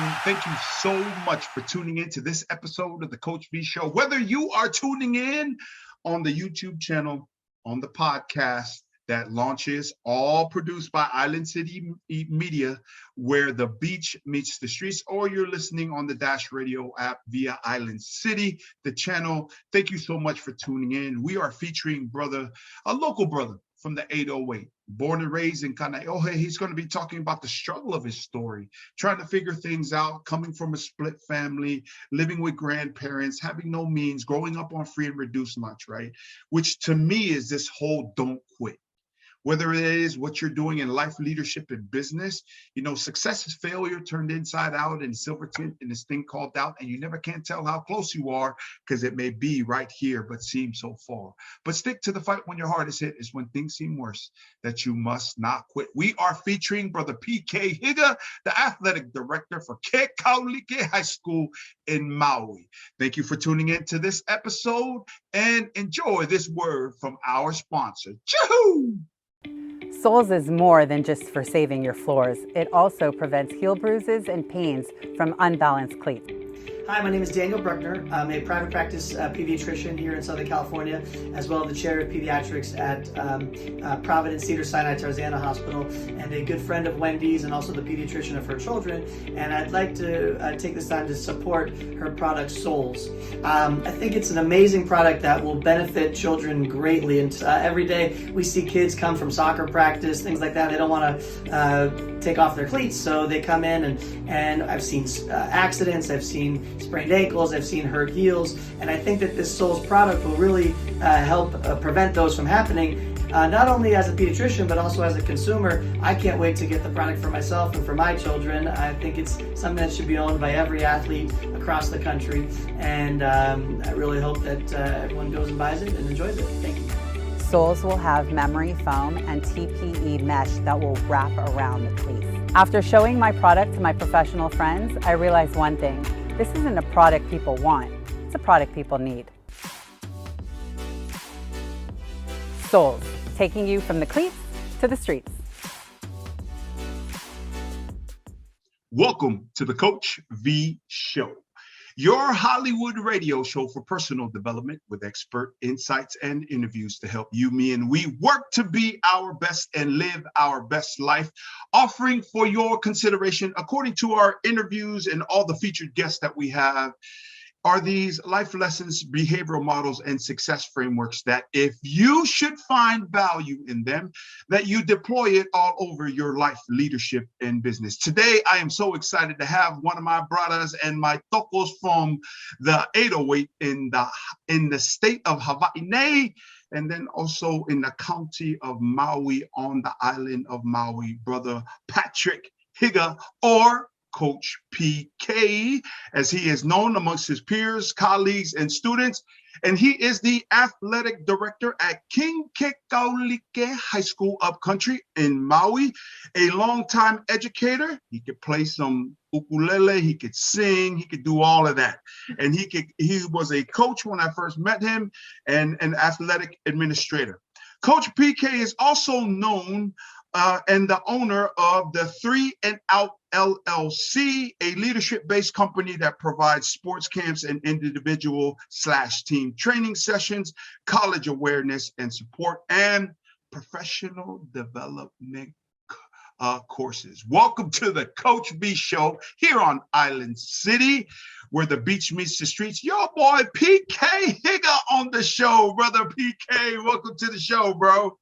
Thank you so much for tuning in to this episode of the Coach V Show. Whether you are tuning in on the YouTube channel, on the podcast that launches, all produced by Island City Media, where the beach meets the streets, or you're listening on the Dash Radio app via Island City, the channel. Thank you so much for tuning in. We are featuring a local brother from the 808, born and raised in Kanaeohe. He's going to be talking about the struggle of his story, trying to figure things out, coming from a split family, living with grandparents, having no means, growing up on free and reduced lunch, right? Which to me is this whole don't quit. Whether it is what you're doing in life, leadership, and business, success is failure turned inside out in Silverton in this thing called doubt, and you never can tell how close you are because it may be right here but seem so far. But stick to the fight when your heart is hit is when things seem worse, that you must not quit. We are featuring Brother PK Higa, the athletic director for Kekaulike High School in Maui. Thank you for tuning in to this episode and enjoy this word from our sponsor. Choo! Soles is more than just for saving your floors. It also prevents heel bruises and pains from unbalanced cleats. Hi, my name is Daniel Bruckner. I'm a private practice pediatrician here in Southern California, as well as the chair of pediatrics at Providence Cedars-Sinai Tarzana Hospital, and a good friend of Wendy's and also the pediatrician of her children. And I'd like to take this time to support her product, Soles. I think it's an amazing product that will benefit children greatly. And every day we see kids come from soccer practice, things like that. They don't want to take off their cleats, so they come in and I've seen accidents, I've seen sprained ankles, I've seen hurt heels, and I think that this Soles product will really help prevent those from happening, not only as a pediatrician but also as a consumer. I can't wait to get the product for myself and for my children. I think it's something that should be owned by every athlete across the country, and I really hope that everyone goes and buys it and enjoys it. Thank you. Soles will have memory foam and TPE mesh that will wrap around the cleats. After showing my product to my professional friends, I realized one thing. This isn't a product people want, it's a product people need. Soles, taking you from the cleats to the streets. Welcome to the Coach V Show, your Hollywood radio show for personal development with expert insights and interviews to help you, me, and we work to be our best and live our best life, offering for your consideration, according to our interviews and all the featured guests that we have, are these life lessons, behavioral models, and success frameworks that if you should find value in them, that you deploy it all over your life, leadership, and business. Today, I am so excited to have one of my brothers and my tokos from the 808 in the state of Hawaii, and then also in the county of Maui on the island of Maui, Brother Patrick Higa, or Coach PK, as he is known amongst his peers, colleagues, and students. And he is the athletic director at King Kekaulike High School Upcountry in Maui, a longtime educator. He could play some ukulele, he could sing, he could do all of that. And he was a coach when I first met him and an athletic administrator. Coach PK is also known and the owner of the 3 and Out LLC, a leadership-based company that provides sports camps and individual/team training sessions, college awareness and support, and professional development courses. Welcome to the Coach B Show here on Island City, where the beach meets the streets. Your boy PK Higa on the show, Brother PK. Welcome to the show, bro.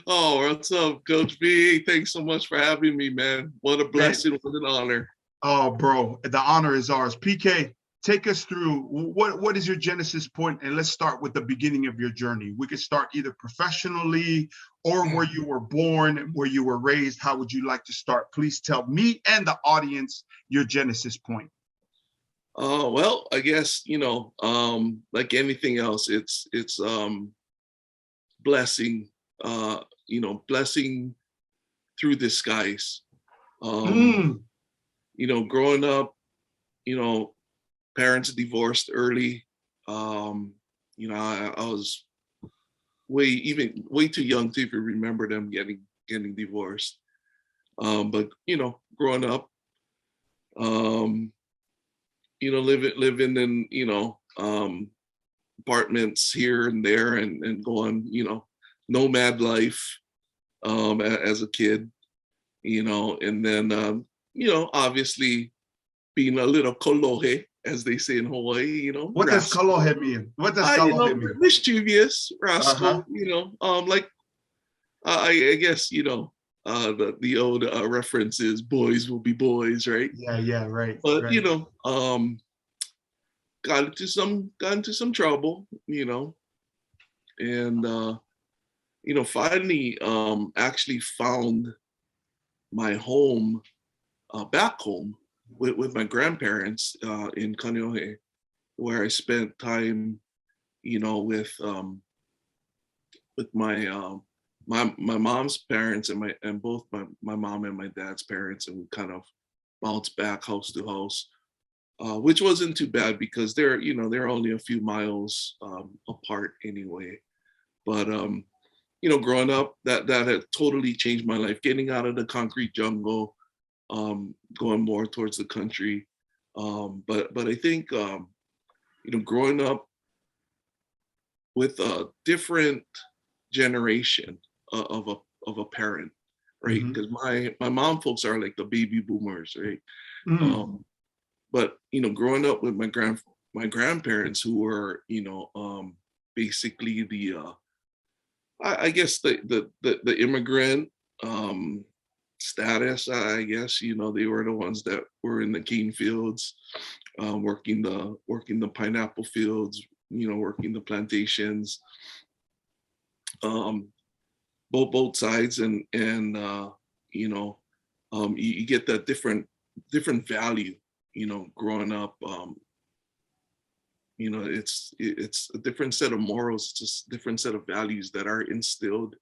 Oh, what's up, Coach B? Thanks so much for having me, man. What a blessing, what an honor. Oh, bro, the honor is ours. PK, take us through what is your genesis point, and let's start with the beginning of your journey. We could start either professionally or where you were born, where you were raised. How would you like to start? Please tell me and the audience your genesis point. Well, I guess, like anything else, it's blessing. Blessing through disguise. Growing up, parents divorced early. I was way too young to even remember them getting divorced. But growing up, Living in, apartments here and there, and going, nomad life as a kid, and then, obviously being a little kolohe, as they say in Hawaii, What does kolohe mean? What does kolohe mean? Mischievous, rascal, like, I guess, the old reference is boys will be boys, right? Yeah, right. But, right. Got into some trouble, and, finally, actually found my home, back home with my grandparents in Kaneohe, where I spent time, with my mom's parents and both my mom and my dad's parents, and we kind of bounced back house to house, which wasn't too bad because they're only a few miles apart anyway. But growing up, that had totally changed my life. Getting out of the concrete jungle, going more towards the country. But I think growing up with a different generation of a parent, right? Because my mom folks are like the baby boomers, right? But growing up with my grandparents, who were basically the I guess the immigrant status, I guess, they were the ones that were in the cane fields, working the pineapple fields, working the plantations, both sides, and you get that different value, growing up. It's a different set of morals, just different set of values that are instilled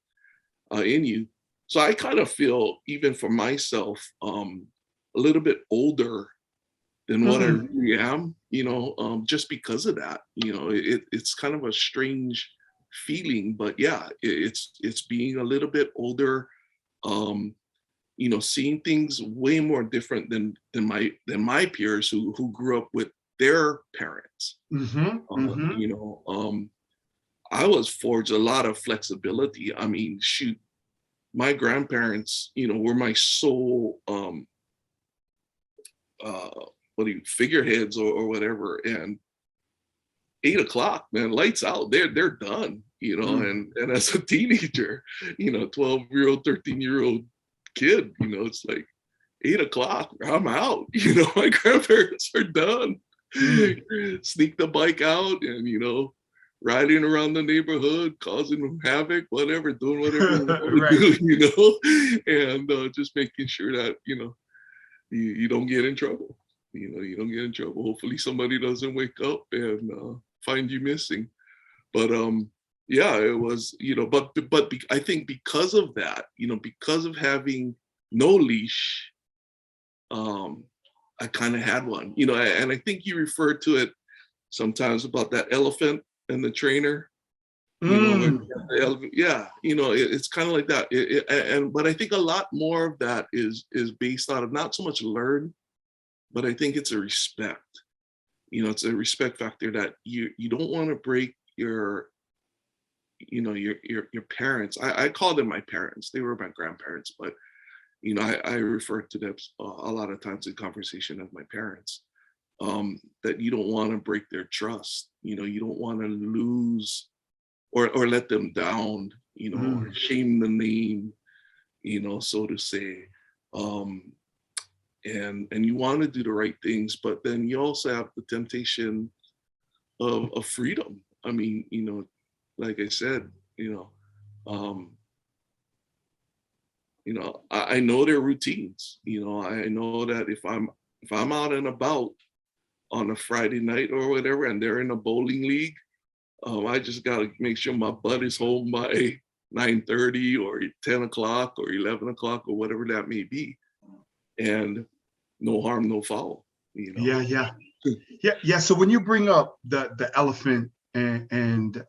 in you. So I kind of feel, even for myself, a little bit older than what I really am, just because of that. It's kind of a strange feeling, but yeah, it's being a little bit older, seeing things way more different than my peers who grew up with their parents. I was forged a lot of flexibility. I mean, shoot, my grandparents, were my sole figureheads or whatever. And 8 o'clock, man, lights out, they're done, and as a teenager, 12-year-old, 13-year-old kid, it's like 8 o'clock, I'm out. My grandparents are done. Sneak the bike out and riding around the neighborhood, causing havoc, whatever, doing whatever you want to do, and just making sure that you don't get in trouble. You don't get in trouble. Hopefully somebody doesn't wake up and find you missing. But yeah, it was, but I think because of that, because of having no leash, I kind of had one, and I think you referred to it sometimes about that elephant and the trainer. Yeah, it's kind of like that. But I think a lot more of that is based out of not so much learn, but I think it's a respect. It's a respect factor that you don't want to break your parents. I call them my parents. They were my grandparents, but I refer to them a lot of times in conversation as my parents. That you don't want to break their trust. You don't want to lose or let them down. Or shame the name. So to say. And you want to do the right things, but then you also have the temptation of freedom. I mean, like I said, I know their routines. I know that if I'm out and about on a Friday night or whatever, and they're in a bowling league, I just gotta make sure my butt is home by 9:30 or 10 o'clock or 11 o'clock or whatever that may be. And no harm, no foul. Yeah. So when you bring up the elephant and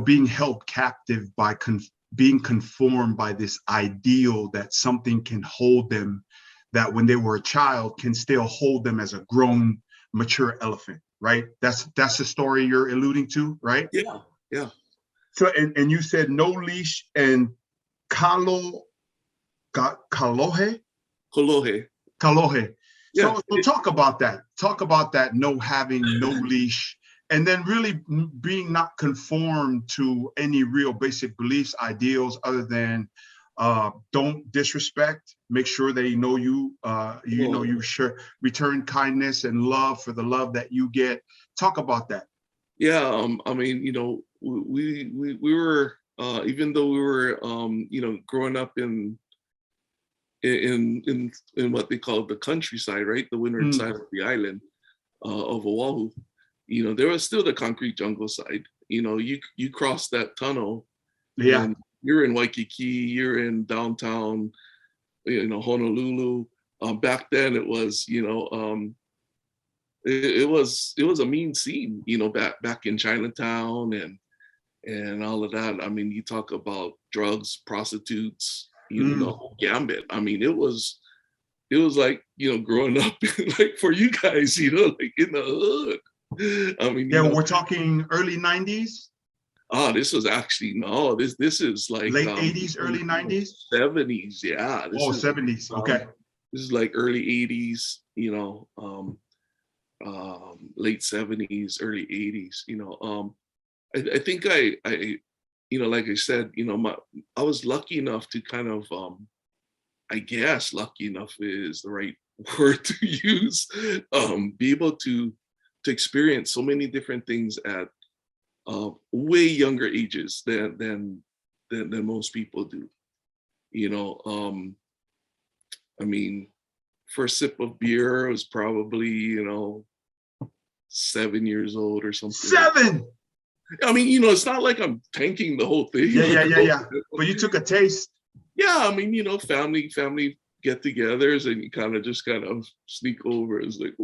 being held captive by being conformed by this ideal that something can hold them that when they were a child can still hold them as a grown, mature elephant, right? That's the story you're alluding to, right? Yeah, yeah. So, and you said no leash and kalohe? Kolohe. Kalohe. Yeah. So talk about that. Talk about that, no having no leash, and then really being not conformed to any real basic beliefs, ideals, other than don't disrespect, make sure they know you, you sure return kindness and love for the love that you get. Talk about that. Yeah, I mean, we were even though we were growing up in what they call the countryside, right? The windward side of the island of Oahu. There was still the concrete jungle side. You cross that tunnel, Yeah. and you're in Waikiki, you're in downtown, Honolulu. Back then, it was, it was a mean scene, back in Chinatown and all of that. I mean, you talk about drugs, prostitutes, the whole gambit. I mean, it was like, growing up like for you guys, like in the hood. I mean, yeah, we're talking early 90s. This was actually this is like late 80s, early 90s, 70s. Yeah. This is 70s. Okay. This is like early 80s, late 70s, early 80s. I think I like I said, I was lucky enough to kind of, I guess lucky enough is the right word to use, be able to experience so many different things at way younger ages than most people do. I mean, first sip of beer was probably 7 years old or something. 7. I mean, it's not like I'm tanking the whole thing. Yeah. But you took a taste. Yeah, I mean, family get-togethers, and you kind of sneak over. It's like,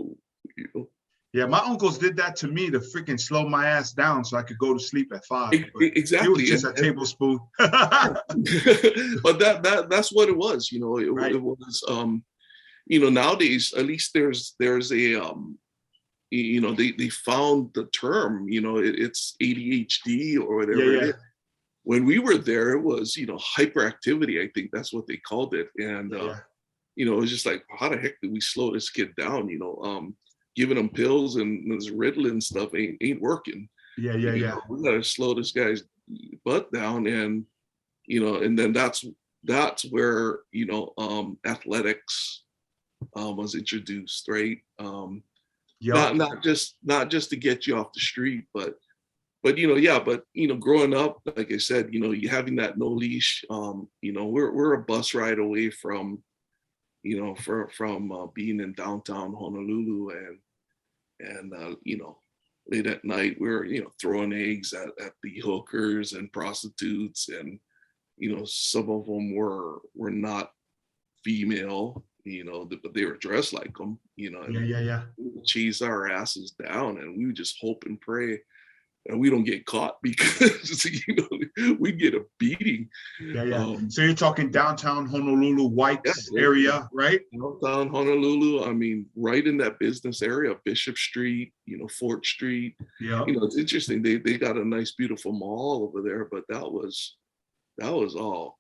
Yeah, my uncles did that to me to freaking slow my ass down so I could go to sleep at 5. Exactly. It was just a tablespoon. But that's what it was. Right. It was. Nowadays, at least there's a they found the term. It's ADHD or whatever. Yeah. It is. When we were there, it was hyperactivity. I think that's what they called it, and it was just like, how the heck did we slow this kid down? Giving him pills and this Ritalin stuff ain't working. Yeah. We gotta slow this guy's butt down, and and then that's where athletics was introduced, right? Not just to get you off the street, but growing up, like I said, you having that no leash, we're a bus ride away from being in downtown Honolulu, and late at night we're throwing eggs at the hookers and prostitutes, and some of them were not female, but they were dressed like them, and Yeah. we would chase our asses down, and we would just hope and pray and we don't get caught, because we get a beating. Yeah. So you're talking downtown Honolulu, White's area, right? Downtown Honolulu. I mean, right in that business area, Bishop Street, Fort Street. Yeah. It's interesting. They got a nice, beautiful mall over there, but that was all,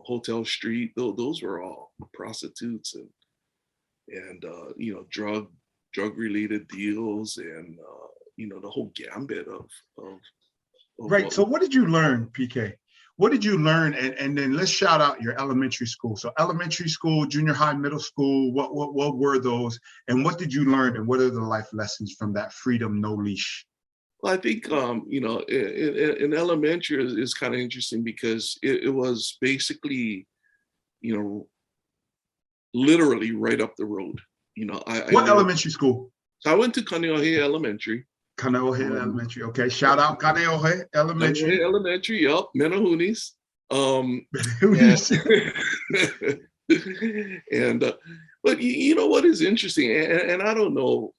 Hotel Street. Those were all prostitutes and drug related deals, and the whole gambit of right. So what did you learn, PK? What did you learn? And then let's shout out your elementary school. So elementary school, junior high, middle school, what were those? And what did you learn? And what are the life lessons from that freedom, no leash? Well, I think, in elementary is kind of interesting, because it was basically, literally right up the road. What elementary school? So I went to Kaneohe Elementary. Kaneohe Elementary. Okay. Shout out Kaneohe Elementary. Kaneohe Elementary. Yep. Menahunis. And but what is interesting, and I don't know,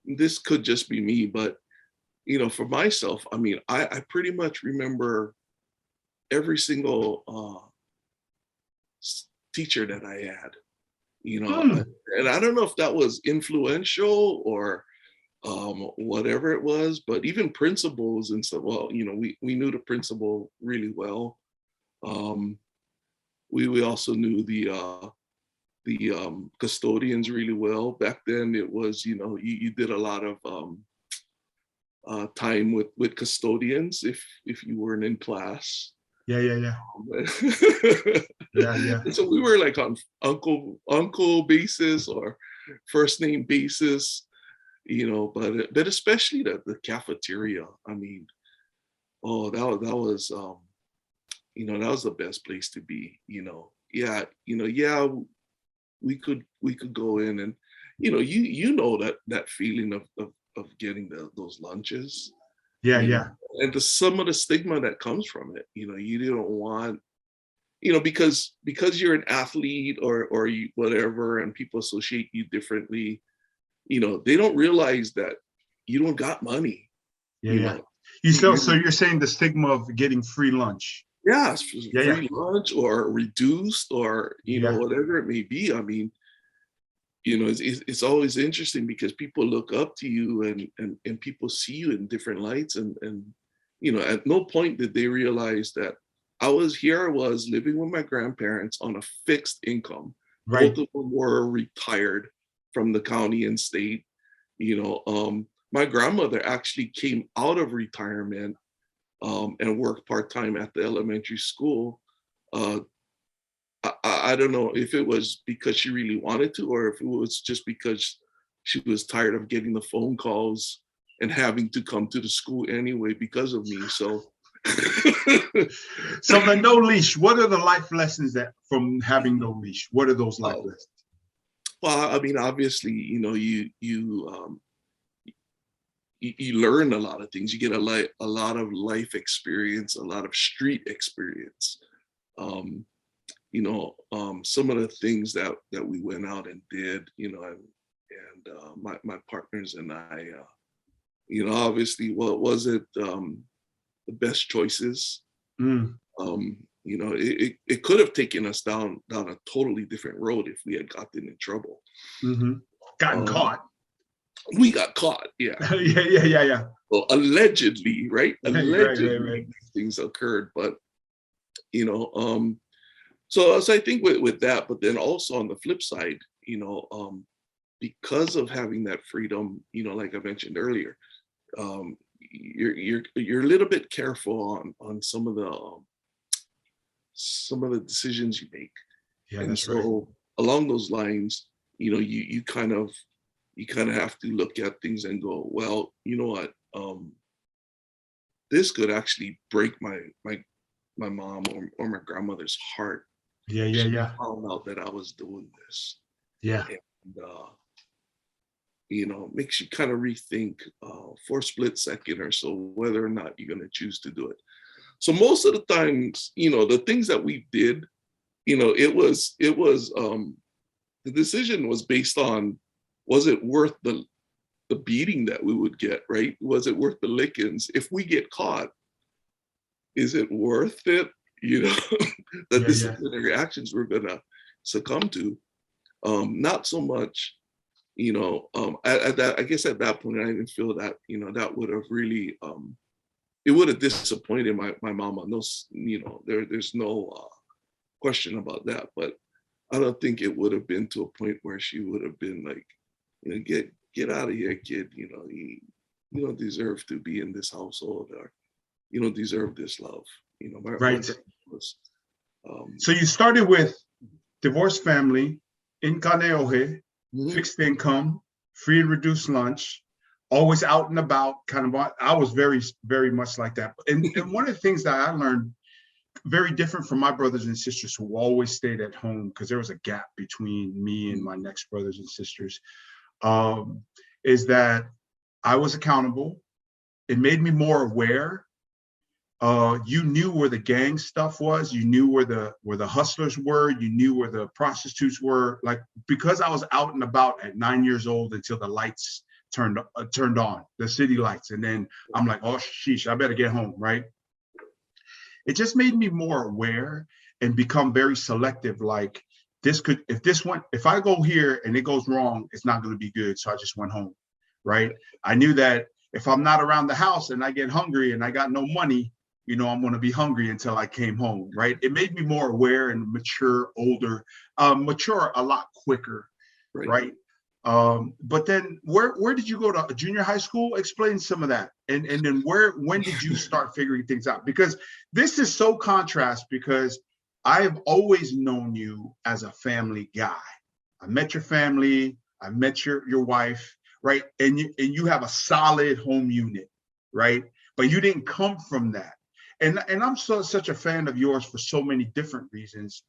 this could just be me, but for myself, I mean, I pretty much remember every single teacher that I had. you know, and I don't know if that was influential or whatever it was, but even principals and stuff. Well, you know, we knew the principal really well. We also knew the custodians really well. Back then, it was, you know, you did a lot of time with custodians if you weren't in class. Yeah. Yeah. And so we were like on uncle basis or first name basis, you know, but especially the cafeteria. I mean, oh, that was you know, that was the best place to be, you know. Yeah, you know, yeah, we could go in and, you know, you know that feeling of getting those lunches. Yeah. And some of the stigma that comes from it, you know, you don't want, you know, because you're an athlete or you whatever, and people associate you differently, you know, they don't realize that you don't got money. You know, so you're saying the stigma of getting free lunch. Yeah, free lunch or reduced or, you know, whatever it may be. I mean, you know, it's always interesting because people look up to you and people see you in different lights. And, you know, at no point did they realize that I was living with my grandparents on a fixed income. Right. Both of them were retired from the county and state. You know, my grandmother actually came out of retirement and worked part-time at the elementary school. I don't know if it was because she really wanted to, or if it was just because she was tired of getting the phone calls and having to come to the school anyway because of me. So, so the no leash, what are the life lessons that from having no leash? What are those life lessons? Well, I mean, obviously, you know, you learn a lot of things. You get a lot of life experience, a lot of street experience. You know, some of the things that we went out and did, you know, and my partners and I, you know, obviously, well, was it the best choices? You know, it could have taken us down a totally different road if we had gotten in trouble. Gotten caught. We got caught, yeah. Yeah. Well, allegedly, right? Allegedly, right. Things occurred, but you know, so I think with that, but then also on the flip side, you know, because of having that freedom, you know, like I mentioned earlier, you're a little bit careful on some of the decisions you make. Yeah, and that's so right. along those lines, you know, you kind of have to look at things and go, well, you know what, this could actually break my mom or my grandmother's heart. Yeah. Found out that I was doing this. Yeah. And you know, makes you kind of rethink for a split second or so whether or not you're going to choose to do it. So most of the times, you know, the things that we did, you know, it was the decision was based on, was it worth the beating that we would get, right? Was it worth the lickings? If we get caught, is it worth it? You know, the disciplinary actions we're gonna succumb to. Not so much, you know, at that, I guess at that point, I didn't feel that, you know, that would have really, it would have disappointed my mama. No, you know, there's no question about that. But I don't think it would have been to a point where she would have been like, you know, get out of here, kid. You know, you don't deserve to be in this household, or you don't deserve this love. You know, Right. Was, so you started with divorced family, in Kaneohe, fixed income, free and reduced lunch, always out and about, kind of. I was very, very much like that. And one of the things that I learned, very different from my brothers and sisters who always stayed at home, because there was a gap between me and my next brothers and sisters, is that I was accountable. It made me more aware. You knew where the gang stuff was. You knew where the hustlers were. You knew where the prostitutes were. Like, because I was out and about at 9 years old until the lights turned on, the city lights, and then I'm like, oh sheesh, I better get home, right? It just made me more aware and become very selective. Like, if I go here and it goes wrong, it's not going to be good. So I just went home, right? I knew that if I'm not around the house and I get hungry and I got no money, I'm going to be hungry until I came home, right? It made me more aware and mature, older, mature a lot quicker, right? But then where did you go to junior high school? Explain some of that. And then when did you start figuring things out? Because this is so contrast, because I've always known you as a family guy. I met your family, I met your wife, right? And you have a solid home unit, right? But you didn't come from that. And I'm such a fan of yours for so many different reasons,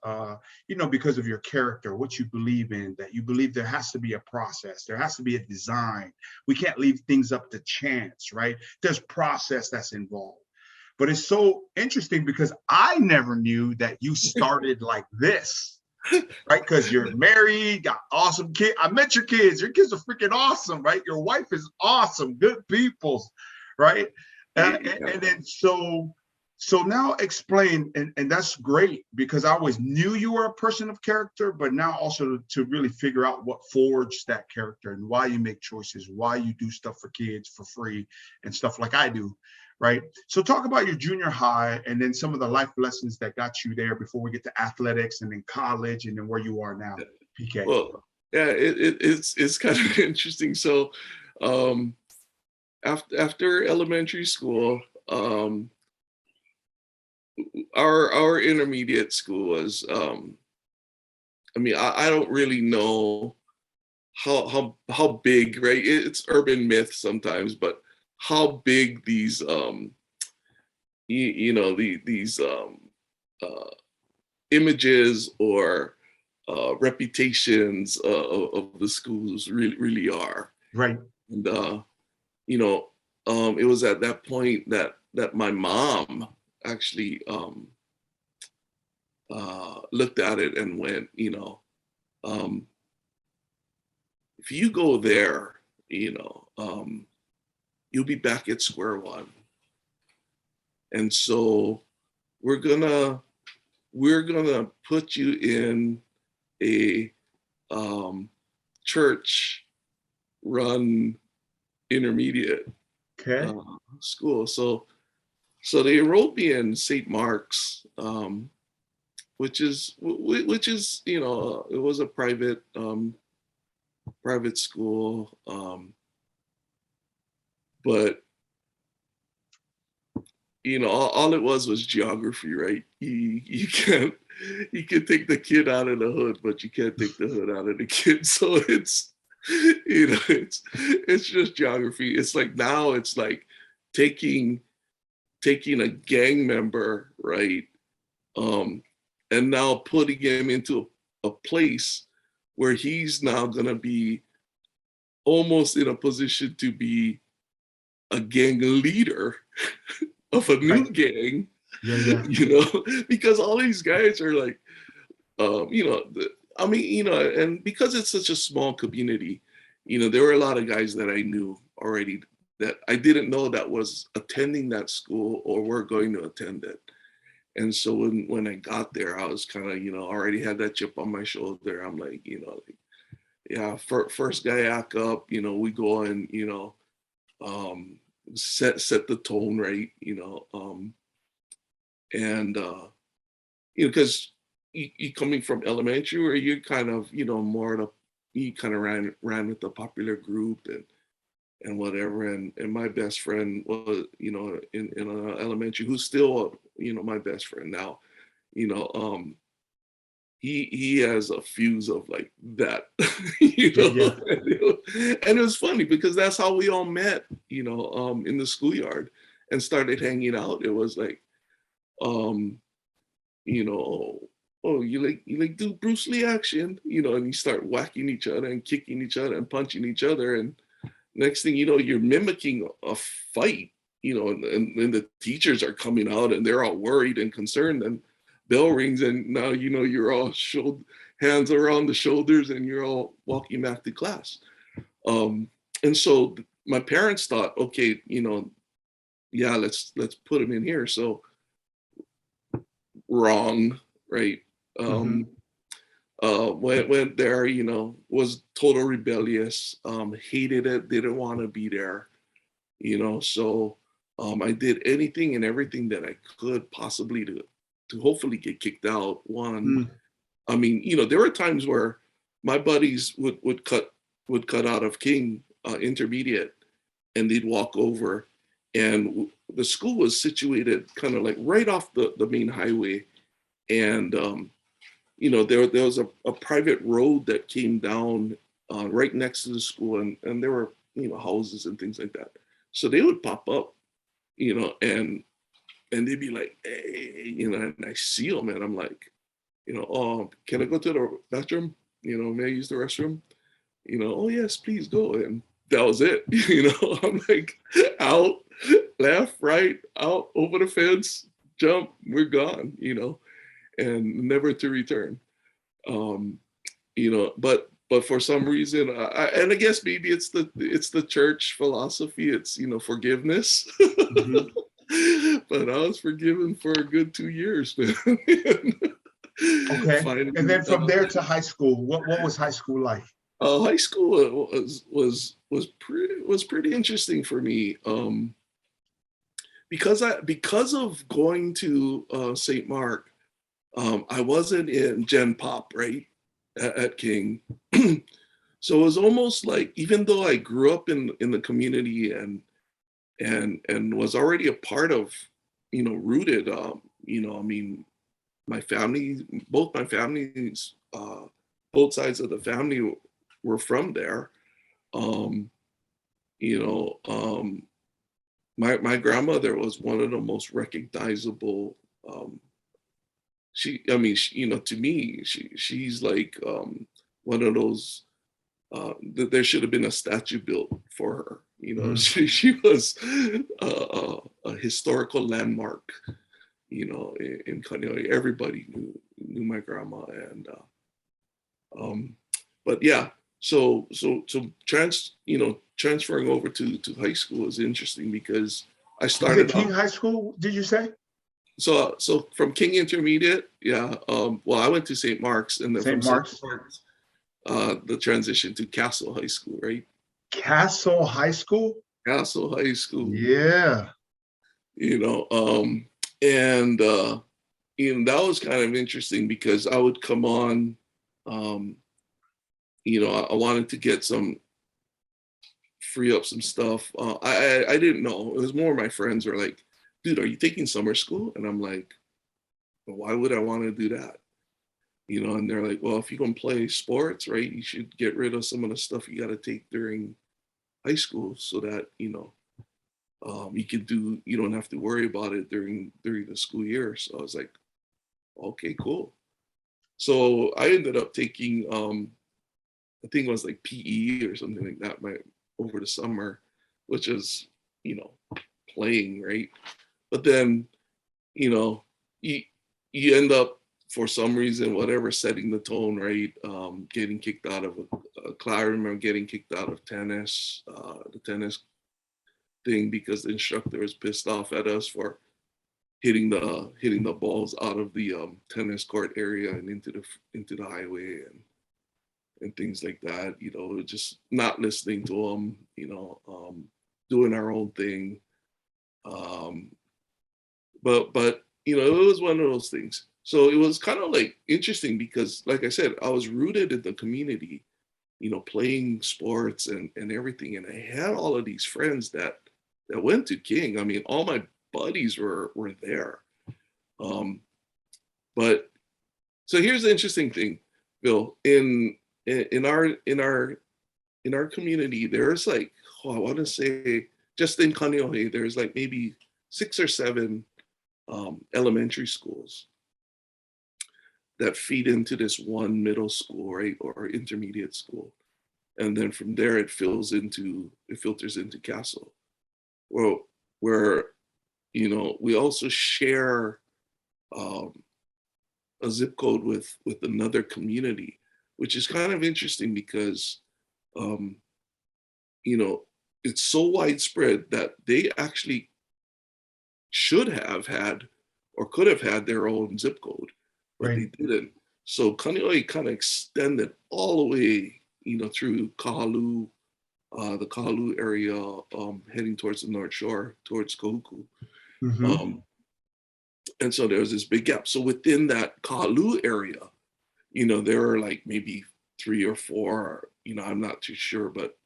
because of your character, what you believe in, that you believe there has to be a process, there has to be a design. We can't leave things up to chance, right? There's process that's involved. But it's so interesting because I never knew that you started like this, right? Because you're married, got awesome kids. I met your kids. Your kids are freaking awesome, right? Your wife is awesome, good people, right? And then so now explain, and that's great, because I always knew you were a person of character, but now also to really figure out what forged that character and why you make choices, why you do stuff for kids for free and stuff like I do, right? So talk about your junior high and then some of the life lessons that got you there before we get to athletics and then college and then where you are now, PK. Well, yeah, it's kind of interesting. So after elementary school, our intermediate school was, I don't really know how big, right? It's urban myth sometimes, but how big these these images or reputations of the schools really are. Right. And it was at that point that my mom actually looked at it and went, if you go there, you'll be back at square one. And so we're gonna put you in a church run intermediate school. So they enrolled me in St. Mark's, which is it was a private school, but all it was geography, right? You can take the kid out of the hood, but you can't take the hood out of the kid. So it's just geography. It's like now it's like taking a gang member, right? And now putting him into a place where he's now gonna be almost in a position to be a gang leader of a new gang, because all these guys are like, and because it's such a small community, there were a lot of guys that I knew already that I didn't know that was attending that school or were going to attend it. And so when I got there, I was kind of, already had that chip on my shoulder. I'm like, first guy act up, we go and, set the tone right, because you coming from elementary where you kind of, you kind of ran with the popular group and whatever. And my best friend was, in elementary, who's still, my best friend now, he has a fuse of like that, And it was funny because that's how we all met, in the schoolyard and started hanging out. It was like, oh, you like do Bruce Lee action, and you start whacking each other and kicking each other and punching each other. And next thing you know, you're mimicking a fight, and the teachers are coming out and they're all worried and concerned, and bell rings and now, you're all hands around the shoulders and you're all walking back to class. And so my parents thought, okay, let's put him in here. So wrong, right? Went there, was total rebellious, hated it, didn't want to be there, so I did anything and everything that I could possibly to hopefully get kicked out. One, I mean, there were times where my buddies would cut out of King intermediate, and they'd walk over, and the school was situated kind of like right off the main highway, and there was a private road that came down right next to the school, and there were houses and things like that. So they would pop up, and they'd be like, hey, and I see them, and I'm like, oh, can I go to the bathroom? May I use the restroom? Oh yes, please go. And that was it. I'm like out, left, right, out, over the fence, jump, we're gone. And never to return. But for some reason, and I guess maybe it's the church philosophy. It's forgiveness. Mm-hmm. But I was forgiven for a good 2 years, man. Okay. Finally, and then from there to high school, what was high school like? High school was pretty interesting for me. Because of going to St. Mark. I wasn't in Gen Pop, right, at King. So it was almost like, even though I grew up in the community and was already a part of, rooted, I mean, my family, both my families, both sides of the family were from there. My grandmother was one of the most recognizable. To me, she's like one of those. There should have been a statue built for her. She was a historical landmark. In Kaneohe, everybody knew my grandma, and but yeah. So transferring over to high school is interesting because I started. Was it King High School? Did you say? So from King Intermediate, yeah. Well, I went to St. Mark's, and then from St. Mark's, the transition to Castle High School, right? Castle High School. Castle High School. Yeah. And that was kind of interesting because I would come on. I wanted to get free up some stuff. I didn't know. It was more my friends were like, dude, are you taking summer school? And I'm like, well, why would I want to do that? And they're like, well, if you're going to play sports, right, you should get rid of some of the stuff you got to take during high school so that, you don't have to worry about it during the school year. So I was like, okay, cool. So I ended up taking, I think it was like PE or something like that over the summer, which is, playing, right? But then, you end up, for some reason, whatever, setting the tone, right? Getting kicked out of a class. I remember getting kicked out of tennis, the tennis thing, because the instructor was pissed off at us for hitting the balls out of the tennis court area and into the highway and things like that. Just not listening to them. Doing our own thing. But it was one of those things. So it was kind of like interesting because, like I said, I was rooted in the community, playing sports and everything. And I had all of these friends that went to King. I mean, all my buddies were there. But so here's the interesting thing, Bill. In our community, there's like, I want to say, just in Kaneohe, there's like maybe 6 or 7 elementary schools that feed into this one middle school, right, or intermediate school, and then from there it filters into Castle, where we also share a zip code with another community, which is kind of interesting because it's so widespread that they actually should have had or could have had their own zip code, but right. They didn't. So Kaneohe kind of extended all the way, through Kahalu, the Kahalu area, heading towards the North Shore, towards Kahuku. Mm-hmm. And so there was this big gap. So within that Kahalu area, there are like maybe 3 or 4, I'm not too sure, but,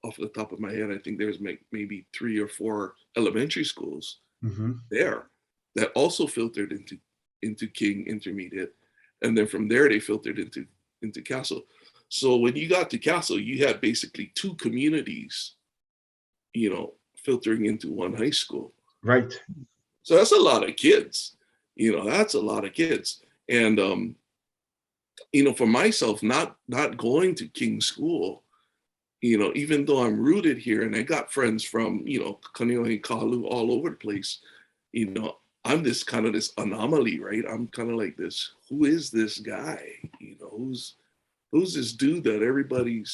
off the top of my head, I think there's maybe 3 or 4 elementary schools Mm-hmm. there that also filtered into King Intermediate. And then from there, they filtered into Castle. So when you got to Castle, you had basically 2 communities, filtering into one high school. Right. So that's a lot of kids, that's a lot of kids. And, for myself, not going to King School, even though I'm rooted here and I got friends from, Kaneohe and Kahalu all over the place, I'm this kind of this anomaly, right? I'm kind of like this, who is this guy? Who's this dude that everybody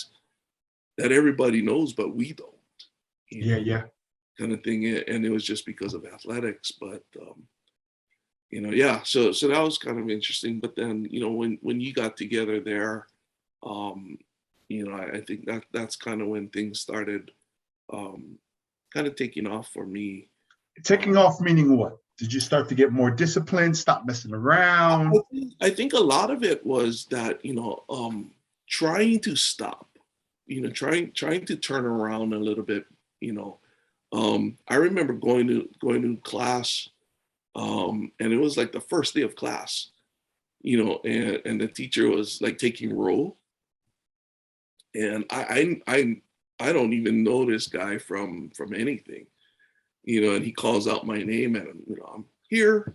knows, but we don't, Yeah. kind of thing. And it was just because of athletics, but, yeah, so that was kind of interesting. But then, when you got together there, I think that's kind of when things started kind of taking off for me. Taking off meaning what? Did you start to get more disciplined, stop messing around? I think a lot of it was that, trying to stop, trying to turn around a little bit, I remember going to class, and it was like the first day of class, and the teacher was like taking roll, and I don't even know this guy from anything, and he calls out my name, and I'm here,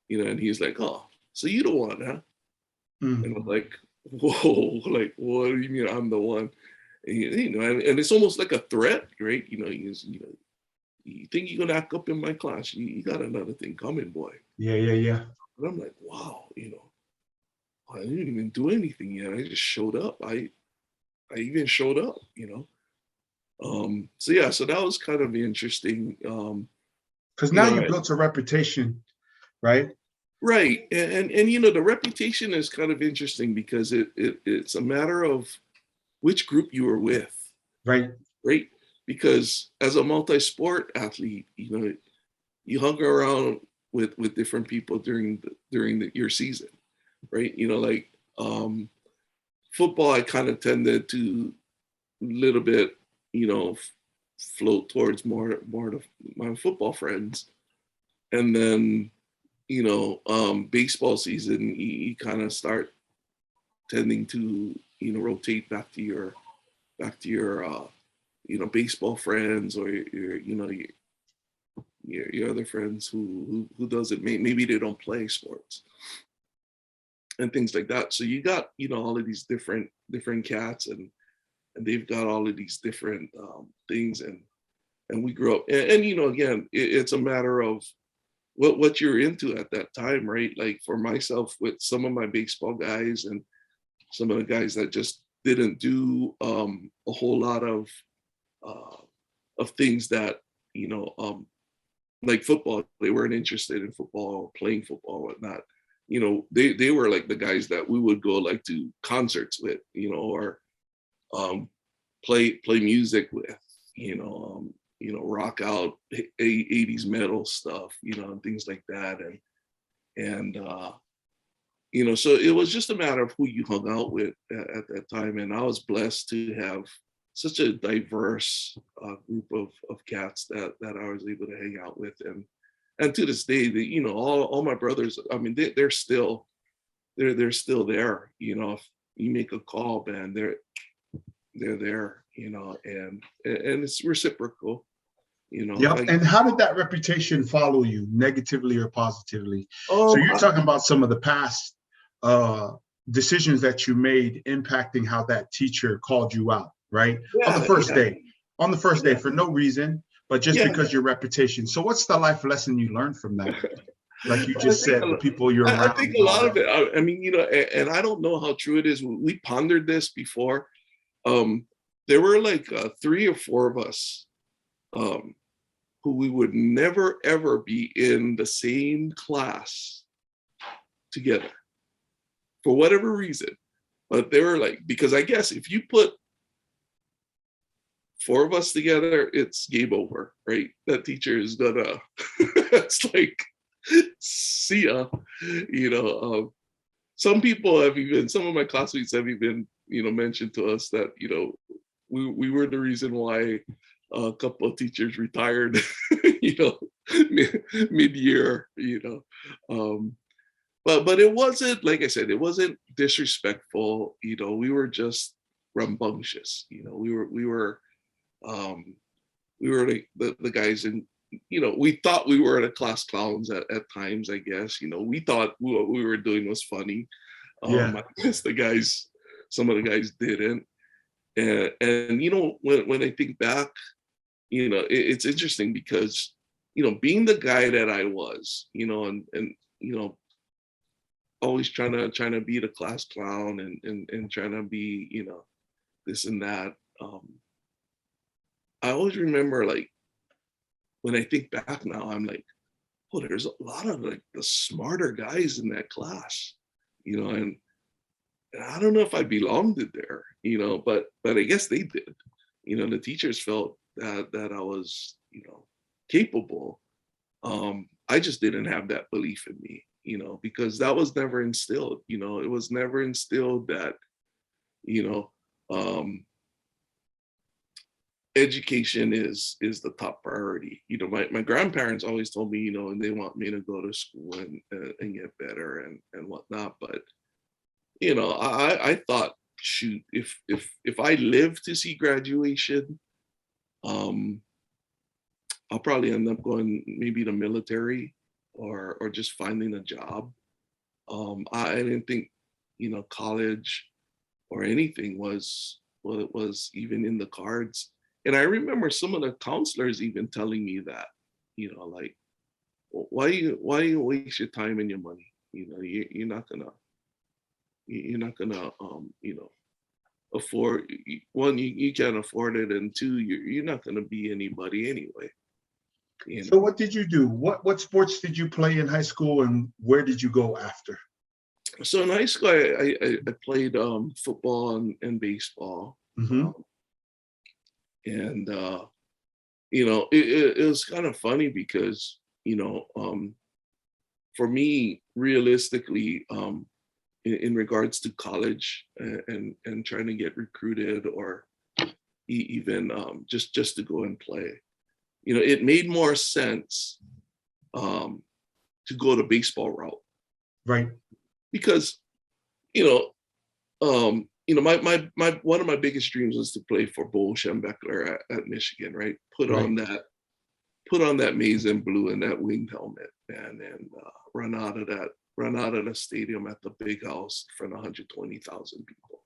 and he's like, oh, so you the one, huh? Mm. And I'm like, whoa, like, what do you mean I'm the one? And it's almost like a threat, right? You think you're gonna act up in my class? You got another thing coming, boy. Yeah. And I'm like, wow, I didn't even do anything yet. I just showed up. I even showed up, So yeah, so that was kind of interesting. Because now you built a reputation, right? Right, and the reputation is kind of interesting because it's a matter of which group you were with, Right. Because as a multi-sport athlete, you hung around with different people during your season, right? Like football, I kind of tended to a little bit, float towards more of my football friends, and then baseball season, you kind of start tending to rotate back to your baseball friends, or your other friends who doesn't, maybe they don't play sports and things like that. So you got all of these different cats, and they've got all of these different things, and we grew up, and again, it's a matter of what you're into at that time, right? Like for myself, with some of my baseball guys and some of the guys that just didn't do a whole lot of things that like football, they weren't interested in football, playing football, whatnot. They were like the guys that we would go like to concerts with, or play music with, rock out 80s metal stuff, and things like that, and so it was just a matter of who you hung out with at that time. And I was blessed to have such a diverse group of cats that I was able to hang out with, and to this day, all my brothers, I mean, they're still there. If you make a call, man, they're there, and it's reciprocal. Yeah. And how did that reputation follow you, negatively or positively? So you're talking about some of the past decisions that you made impacting how that teacher called you out, right? On the first day, for no reason, but just because your reputation. So what's the life lesson you learned from that? Like you just said, the people you're around. I think a lot of it, I mean, and I don't know how true it is. We pondered this before. There were like 3 or 4 of us who we would never, ever be in the same class together. for whatever reason. But they were like, because I guess if you put 4 of us together, it's game over, right? That teacher is gonna, it's like, see ya, you know. Some people have even, some of my classmates have even, you know, mentioned to us that, you know, we were the reason why a couple of teachers retired, you know, mid-year, you know. But it wasn't, like I said, it wasn't disrespectful, you know. We were just rambunctious, you know. We were the guys in, you know, we thought we were the class clowns at times, I guess, you know. We thought what we were doing was funny. I guess some of the guys didn't. And you know, when I think back, you know, it's interesting because, you know, being the guy that I was, you know, and you know, always trying to be the class clown and trying to be, you know, this and that. I always remember, like, when I think back now, I'm like, oh, there's a lot of like the smarter guys in that class, you know, and I don't know if I belonged there, you know, but I guess they did. You know, the teachers felt that I was, you know, capable. I just didn't have that belief in me, you know, because that was never instilled. You know, it was never instilled that, you know, education is the top priority. You know, my grandparents always told me, you know, and they want me to go to school and get better and whatnot. But, you know, I thought, shoot, if I live to see graduation, I'll probably end up going maybe the military or just finding a job. I didn't think, you know, college or anything was even in the cards. And I remember some of the counselors even telling me that, you know, like, why you waste your time and your money? You know, you're not gonna, you know, afford, one, you can't afford it, and two, you're not gonna be anybody anyway. You know? So what did you do? What sports did you play in high school, and where did you go after? So in high school, I played football and baseball. Mm-hmm. And you know, it was kind of funny because, you know, for me, realistically, in regards to college and trying to get recruited or even just to go and play, you know, it made more sense to go the baseball route, Right. because, you know, my one of my biggest dreams was to play for Bo Schembechler at Michigan, right? Put on that maize and blue and that winged helmet, and run out of the stadium at the big house in front of 120,000 people.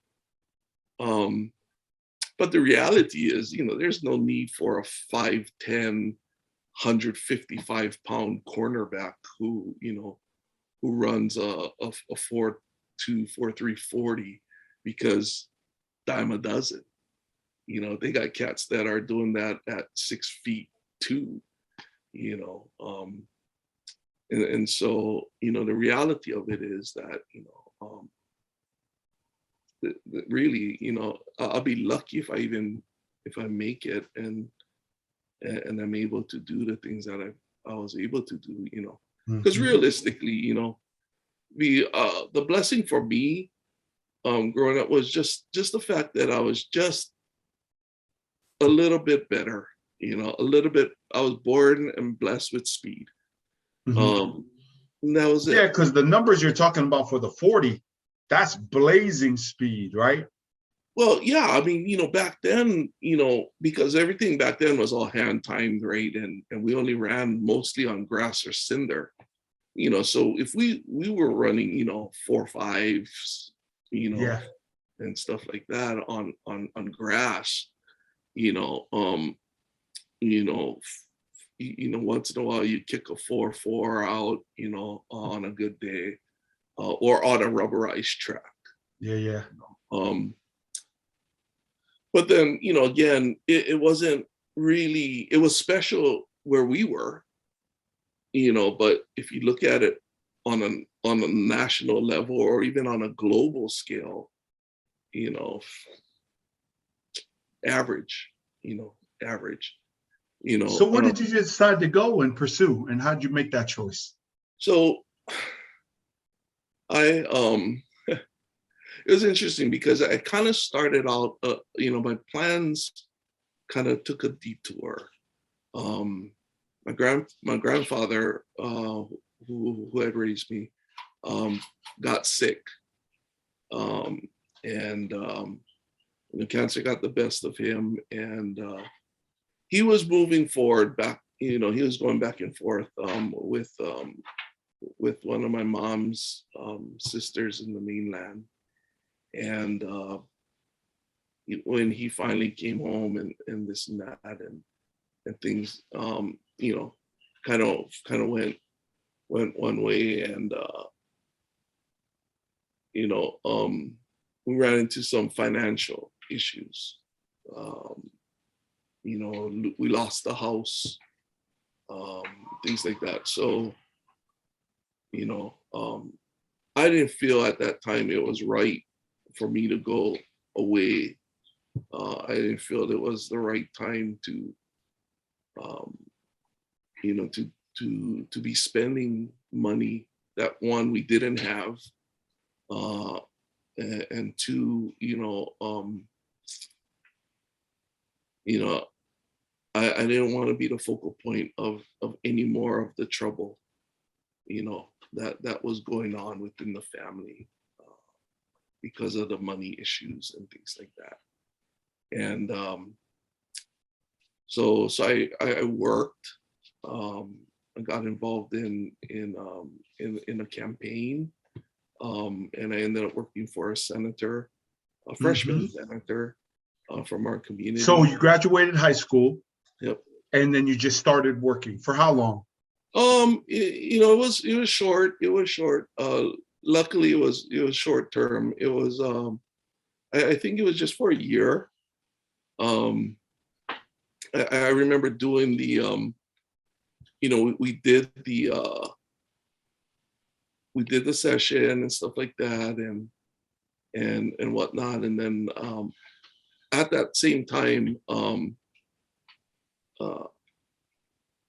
But the reality is, you know, there's no need for a 5'10", 155-pound cornerback who, you know, who runs a 4.2, 4.3 40, because dime a dozen. You know, they got cats that are doing that at 6'2", you know. And so, you know, the reality of it is that, you know, really, you know, I'll be lucky if I make it and I'm able to do the things that I was able to do, you know, because realistically, you know, the blessing for me growing up was just the fact that I was just a little bit better, you know, a little bit. I was born and blessed with speed. And that was it. Yeah, because the numbers you're talking about for the 40, that's blazing speed, right? Well, yeah, I mean, you know, back then, you know, because everything back then was all hand timed, right? And we only ran mostly on grass or cinder, you know. So if we were running, you know, 4.5s, you know, and stuff like that on grass, you know, once in a while you kick a 4.4 out, you know, on a good day, or on a rubberized track. Yeah. But then, you know, again, it wasn't really, it was special where we were, you know, but if you look at it on on a national level or even on a global scale, you know, average, average, So where did you decide to go and pursue, and how did you make that choice? So I, it was interesting because I kind of started out, my plans kind of took a detour. My grandfather, who had raised me, got sick, and cancer got the best of him, and he was moving forward back. He was going back and forth with one of my mom's sisters in the mainland, and when he finally came home and this and that and things, kind of went one way, and we ran into some financial issues. We lost the house, things like that. So, I didn't feel at that time it was right for me to go away. I didn't feel it was the right time to, to be spending money that, one, we didn't have, and two, I didn't want to be the focal point of any more of the trouble, that was going on within the family because of the money issues and things like that. And so I worked. I got involved in a campaign, and I ended up working for a senator, a freshman senator from our community. So you graduated high school. Yep. And then you just started working. For how long? It was short. It was short. Luckily, it was short term. It was I think it was just for a year. I remember doing the we did the session and stuff like that, and whatnot, and then at that same time,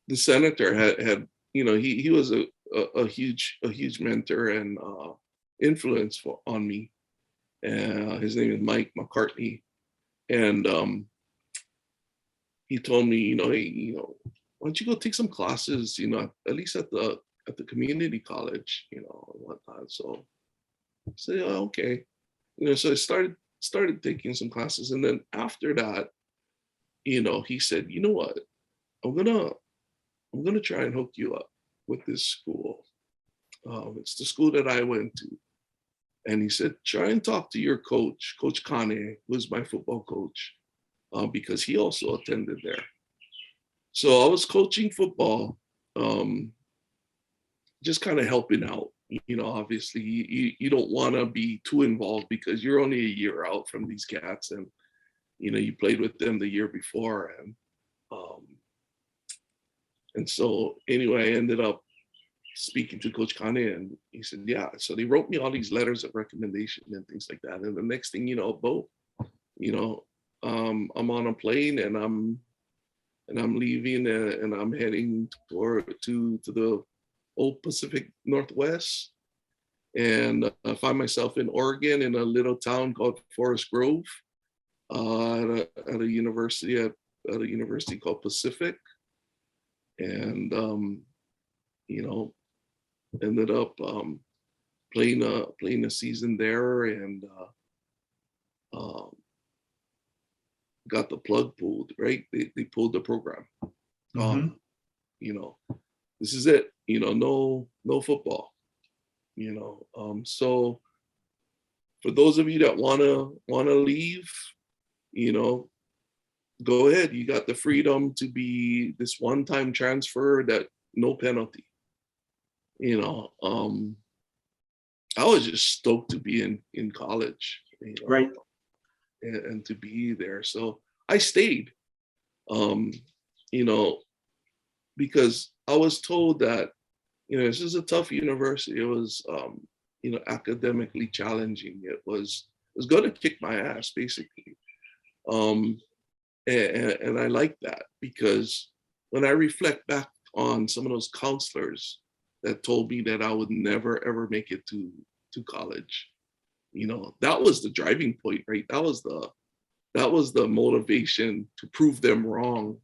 the senator had he was a huge mentor and influence on me. His name is Mike McCartney, and he told me, hey, why don't you go take some classes, at least at the community college, and whatnot. So I said, oh, okay, so I started taking some classes, and then after that, he said, you know what, I'm gonna try and hook you up with this school. It's the school that I went to. And he said, try and talk to your coach, Coach Kane, who's my football coach, because he also attended there. So I was coaching football, just kind of helping out. Obviously, you don't want to be too involved because you're only a year out from these cats, and you played with them the year before, and so anyway, I ended up speaking to Coach Kane, and he said, yeah. So they wrote me all these letters of recommendation and things like that. And the next thing I'm on a plane, and I'm leaving, and I'm heading to the old Pacific Northwest, and I find myself in Oregon in a little town called Forest Grove, at a university called Pacific, and ended up playing a season there, and got the plug pulled. Right, they pulled the program. This is it. No football. So for those of you that wanna leave, go ahead. You got the freedom to be this one-time transfer, that no penalty. I was just stoked to be in college, right, and to be there. So I stayed, because I was told that This is a tough university. It was, academically challenging. It was going to kick my ass, basically. And I like that, because when I reflect back on some of those counselors that told me that I would never, ever make it to college, that was the driving point, right? That was the motivation to prove them wrong.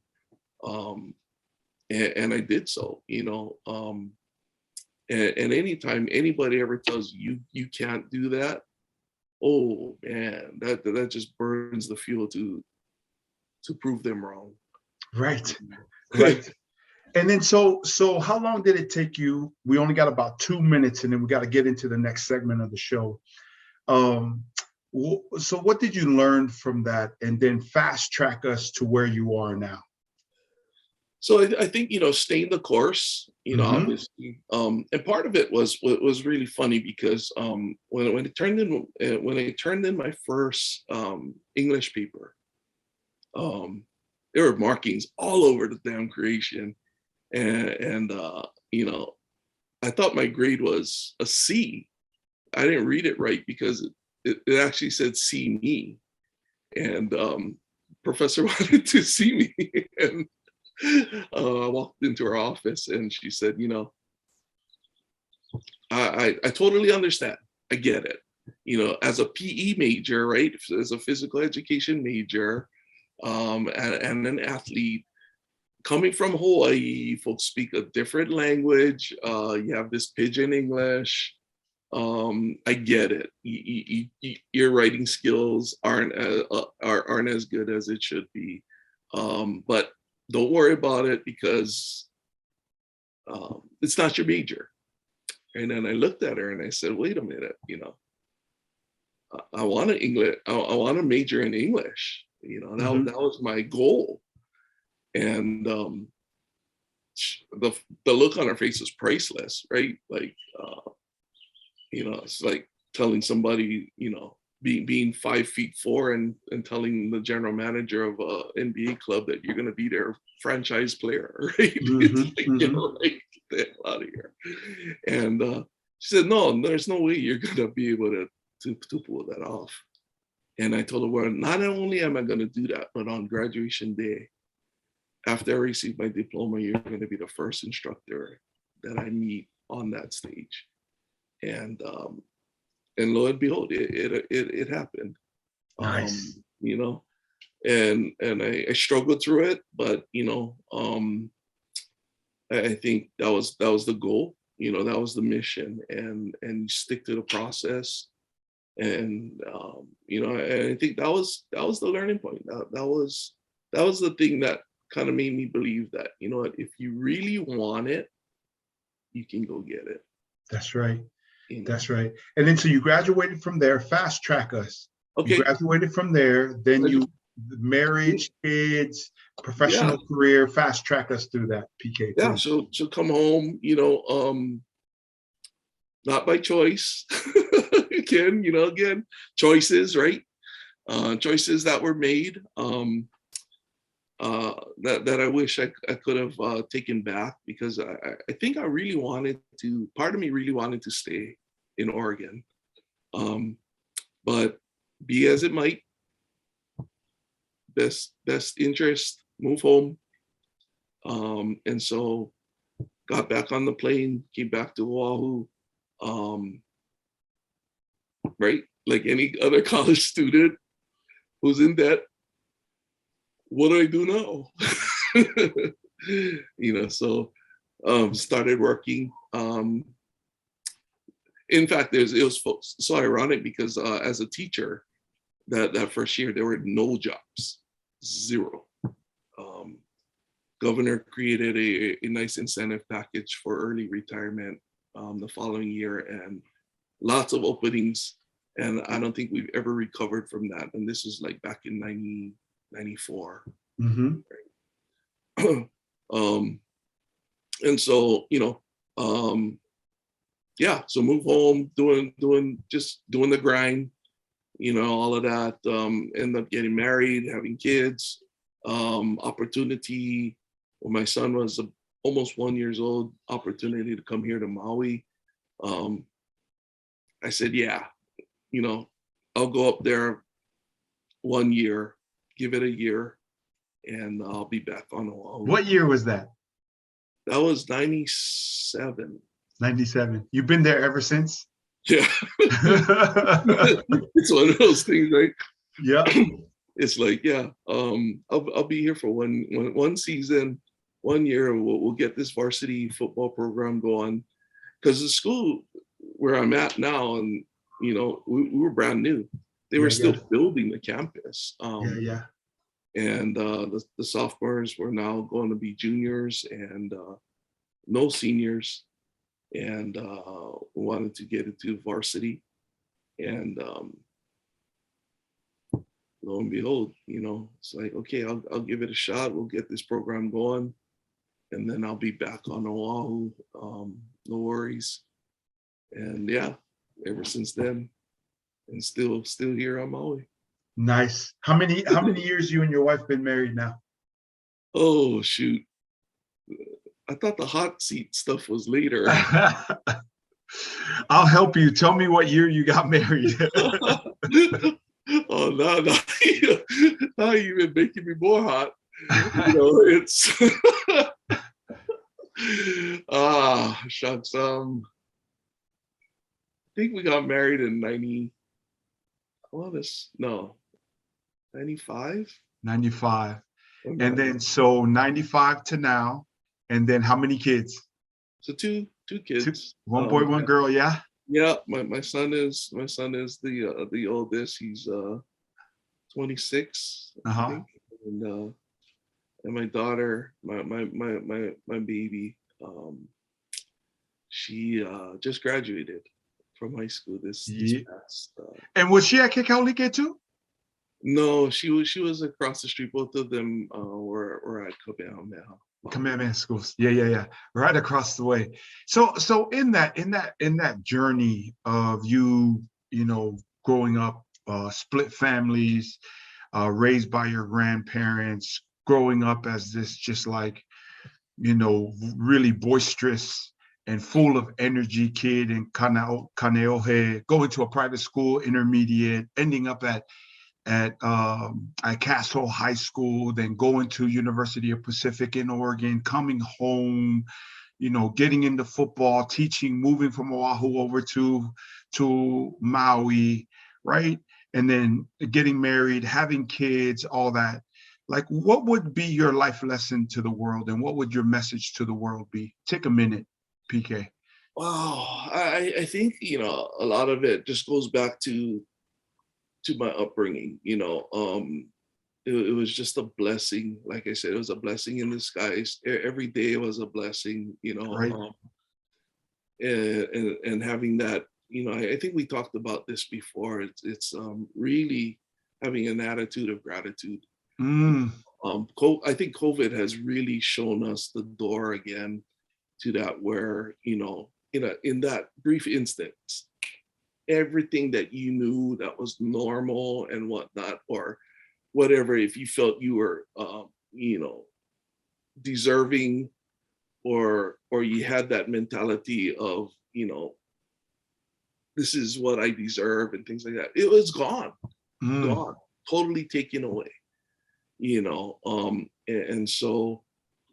And I did so, and anytime anybody ever tells you can't do that, oh man, that just burns the fuel to prove them wrong. Right. Right. And then so how long did it take you? We only got about 2 minutes, and then we got to get into the next segment of the show. So what did you learn from that, and then fast track us to where you are now? So I think, staying the course, obviously, and part of it was really funny, because when I turned in my first English paper, there were markings all over the damn creation, and I thought my grade was a C. I didn't read it right, because it actually said "see me," and professor wanted to see me, and I walked into her office, and she said, I totally understand. I get it. As a PE major, right? As a physical education major, and an athlete, coming from Hawaii, folks speak a different language. You have this pidgin English. I get it. Your writing skills aren't as good as it should be, but don't worry about it, because it's not your major. And then I looked at her and I said, wait a minute, I want to major in English. That was my goal. And the look on her face was priceless, right? Like, it's like telling somebody, being 5'4" and telling the general manager of an NBA club that you're going to be their franchise player, right? Like, get the hell out of here. And she said, no, there's no way you're going to be able to pull that off. And I told her, well, not only am I going to do that, but on graduation day, after I receive my diploma, you're going to be the first instructor that I meet on that stage. And lo and behold, it happened. Nice. And I struggled through it, but I think that was the goal. That was the mission, and you stick to the process. And I think that was the learning point. That was the thing that kind of made me believe that, if you really want it, you can go get it. That's right. That's right. And then so you graduated from there. Fast track us. Okay. You graduated from there, then you marriage, kids, professional career. Fast track us through that, PK. Yeah. So come home, not by choice. Again, choices, right? Choices that were made that I wish I could have taken back, because I think I really wanted to. Part of me really wanted to stay in Oregon, but be as it might, best interest, move home, and so got back on the plane, came back to Oahu, right, like any other college student who's in debt. What do I do now? So started working. In fact, it was so ironic, because as a teacher, that first year there were no jobs, zero. Governor created a nice incentive package for early retirement the following year, and lots of openings. And I don't think we've ever recovered from that. And this is like back in 1994. And so, so move home, doing the grind, all of that. End up getting married, having kids, opportunity. When my son was almost 1 year old, opportunity to come here to Maui, I said, yeah, I'll go up there 1 year, give it a year, and I'll be back on Oahu. What year was that? That was 97. 97. You've been there ever since? Yeah. It's one of those things, right? Yeah. It's like, yeah, I'll be here for one season, 1 year. We'll get this varsity football program going, because the school where I'm at now, and we were brand new. They were still building the campus. Yeah. And the sophomores were now going to be juniors, and no seniors, and wanted to get into varsity. And lo and behold, it's like, okay, I'll give it a shot. We'll get this program going, and then I'll be back on Oahu. No worries. And yeah, ever since then, and still here on Maui. Nice. How many years you and your wife been married now? Oh shoot. I thought the hot seat stuff was later. I'll help you. Tell me what year you got married. Oh no, now you've been making me more hot. It's shucks. I think we got married in 95. 95. And then so 95 to now. And then how many kids? So two kids. One boy, one girl, yeah? Yeah, my son is the oldest. He's 26, I think. And my daughter, my baby, she just graduated from high school this past. And was she at Kekaulike too? No, she was across the street. Both of them were at Kamehameha. Kamehameha schools. Yeah. Right across the way. So in that journey of you growing up, split families, raised by your grandparents, growing up as this just like, really boisterous and full of energy kid in Kaneohe, going to a private school, intermediate, ending up at Castle High School, then going to University of Pacific in Oregon, coming home, getting into football, teaching, moving from Oahu over to Maui, right? And then getting married, having kids, all that. Like, what would be your life lesson to the world, and what would your message to the world be? Take a minute, PK. Wow, I think a lot of it just goes back to my upbringing. It was just a blessing. Like I said, it was a blessing in disguise. Every day was a blessing. Right. And having that, I think we talked about this before. It's really having an attitude of gratitude. I think COVID has really shown us the door again to that, where in that brief instance, everything that you knew that was normal and whatnot, or whatever, if you felt you were deserving, or you had that mentality of this is what I deserve and things like that, it was gone, totally taken away. And so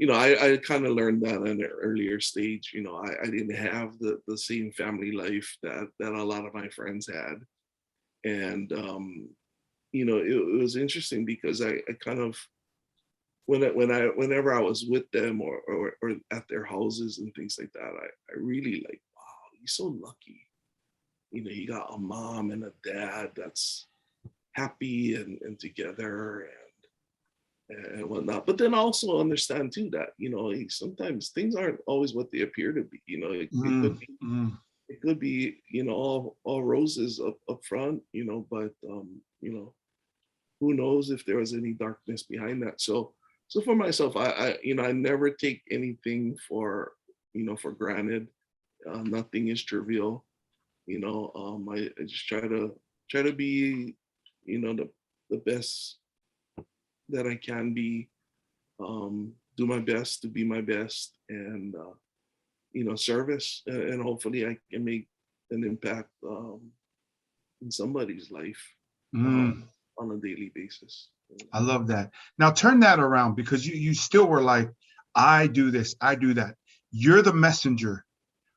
I kind of learned that at an earlier stage. I didn't have the same family life that a lot of my friends had. And, it was interesting because I kind of, whenever I was with them or at their houses and things like that, I really like, wow, you're so lucky. You got a mom and a dad that's happy and together and whatnot. But then also understand too that sometimes things aren't always what they appear to be. It could be all roses up front, but who knows if there was any darkness behind that. So for myself, I never take anything for granted. Nothing is trivial. I just try to be the best that I can be, do my best to be my best, and service, and hopefully I can make an impact in somebody's life Mm. on a daily basis. I love that. Now turn that around, because you still were like, I do this, I do that. You're the messenger.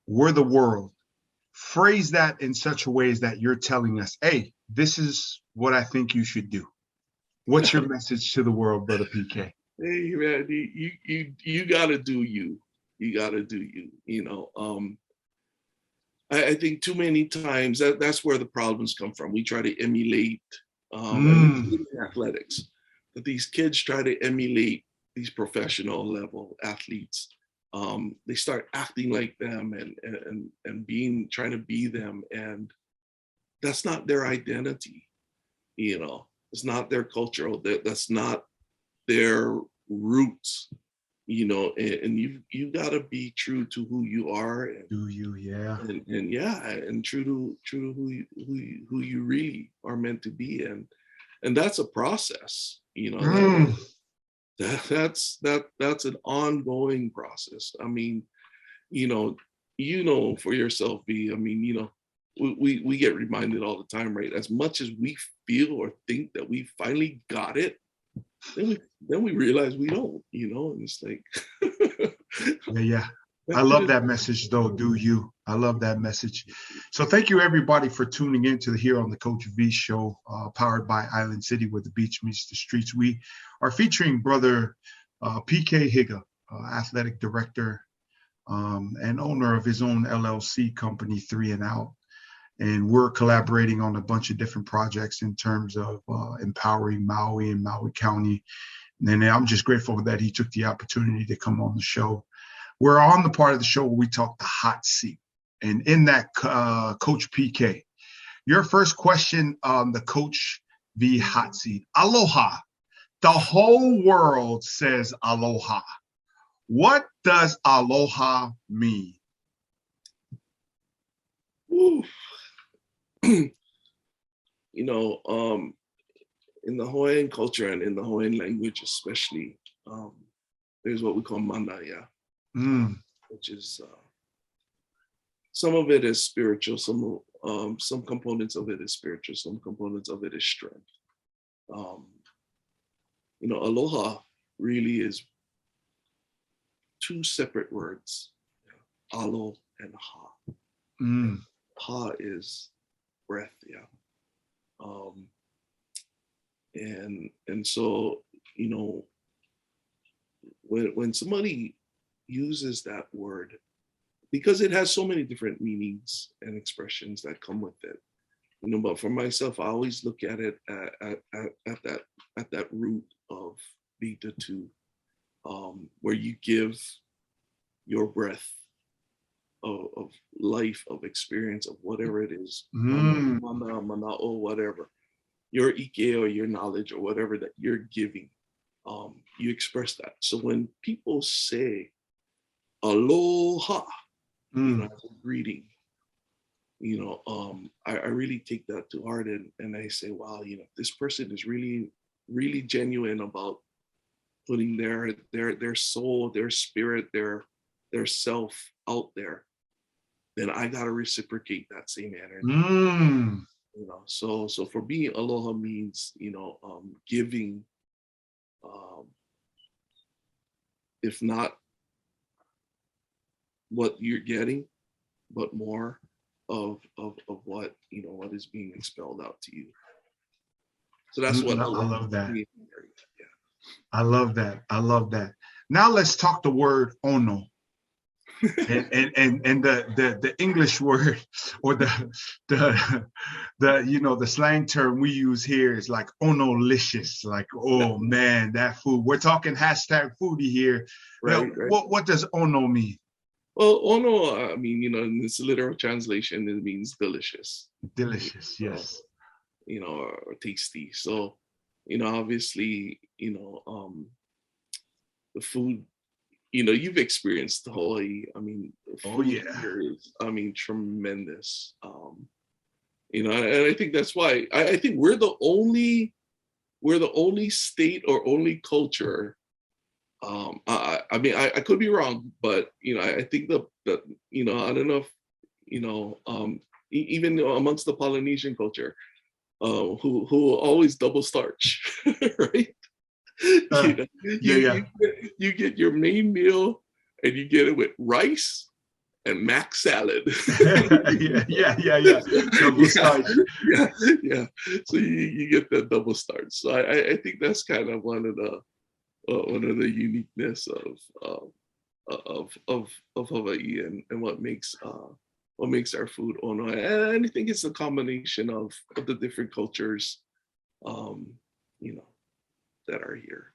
We're the world. Phrase that in such a way as that you're telling us, hey, this is what I think you should do. What's your message to the world, Brother PK? Hey, man, you gotta do you. You gotta do you. I think too many times that's where the problems come from. We try to emulate, and in athletics, that these kids try to emulate these professional level athletes. They start acting like them and trying to be them, and that's not their identity. It's not their cultural. That's not their roots. And you got to be true to who you are. And, do you, yeah, and true to who you really are meant to be, and that's a process. That's an ongoing process. I mean, for yourself, B. I mean, we get reminded all the time, right? As much as we feel or think that we finally got it, then we realize we don't, and it's like yeah. I love that message, though. Do you? I love that message. So thank you, everybody, for tuning in to the Here on the Coach V show, powered by Island City, where the beach meets the streets. We are featuring Brother PK Higa, athletic director and owner of his own LLC company, 3 and Out. And we're collaborating on a bunch of different projects in terms of empowering Maui and Maui County. And I'm just grateful that he took the opportunity to come on the show. We're on the part of the show where we talk the hot seat. And in that, Coach PK, your first question on the Coach V hot seat. Aloha. The whole world says aloha. What does aloha mean? Ooh. In the Hawaiian culture and in the Hawaiian language especially, there's what we call manaya, which is some of it is spiritual, some components of it is spiritual, some components of it is strength. Aloha really is 2 separate words, alo and ha. And ha is breath, yeah. And so, when somebody uses that word, because it has so many different meanings and expressions that come with it, but for myself, I always look at it at that root of Vita 2, where you give your breath of life, of experience, of whatever it is, mana, mana'o, whatever, your ike or your knowledge or whatever that you're giving, you express that. So when people say aloha, as a greeting, I really take that to heart, and I say, wow, this person is really, really genuine about putting their soul, their spirit, their self out there. Then I gotta reciprocate that same energy. So for me, aloha means giving, if not what you're getting, but more of what what is being expelled out to you. So that's what I love that. Yeah. I love that. I love that. Now let's talk the word ono. and the English word, or the slang term we use here is like onolicious, like, oh man, that food. We're talking hashtag foodie here. Right. What does ono mean? Well, ono, I mean, in its literal translation, it means delicious. Delicious, yes. Or tasty. So, obviously, the food, you've experienced Hawaii. I mean, food here is, tremendous. And I think that's why I think we're the only state or only culture. I mean, I could be wrong, but I think the I don't know if even amongst the Polynesian culture, who always double starch, right? You get your main meal and you get it with rice and mac salad. yeah. Double starch. Yeah. So you get that double starch. So I think that's kind of one of the uniqueness of Hawaii and what makes our food ono. And I think it's a combination of the different cultures, that are here.